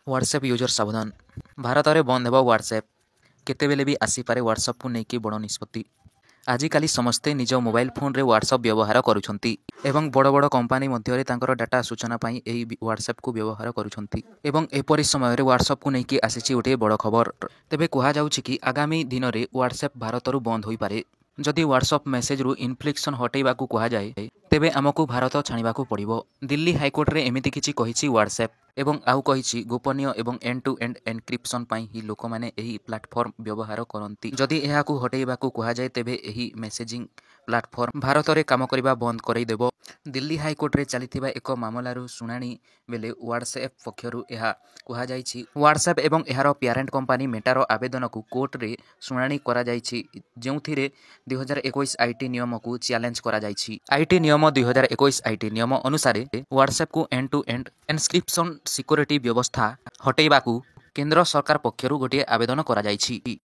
WhatsApp user सावधान। भारत में बंद हेब व्हाट्सएप। केतेबेले भी आसीपारे व्हाट्सएप को लेकिन बड़ निष्पत्ति। आजिकाली समस्ते निज मोबाइल फोन रे व्हाट्सएप व्यवहार करुछंती एवं बड़ बड़ कंपनी मध्य तांकर डाटा सूचना पाई एही व्हाट्सएप को व्यवहार करुछंती एवं एपरि समय रे व्हाट्सएप को लेकिन आसीछि गोटे बड़ खबर। तेबे कहा जाउछि कि आगामी दिन रे व्हाट्सएप भारतरू बंद होई पारे। जदि व्हाट्सएप मेसेज रु इन्फ्लिक्शन हटेबा को कहा जाए तेबे आमको भारत छाणीबा को पड़िबो। दिल्ली हाईकोर्ट रे एमिति किछि कहिछि व्हाट्सएप एवं आउ कहिछि गोपनीय एवं एंड टू एंड एनक्रिप्शन पाई ही लोक माने एही प्लेटफॉर्म व्यवहार करंती। जदि एहा को हटेबा को कहा जाए तेबे एही मेसेजिंग प्लेटफॉर्म भारत रे काम करिबा बंद करई देबो। दिल्ली हाईकोर्ट रे चलिथिबा एक मामलारू शुणाणी बेले व्हाट्सएप पक्षरु एहा कहा जाइछि। व्हाट्सएप एवं एहार प्यारेंट कंपनी मेटार आवेदन को कोर्ट रे शुणाणी करा जाइछि जेउथिरे 2021 आईटी नियम को चैलेंज करा जाइछि। आईटी नियम 2021 आईटी नियम अनुसार व्हाट्सएप को end to end encryption security व्यवस्था हटेबा को केंद्र सरकार पक्षरु गोटे आवेदन करा जाइछि।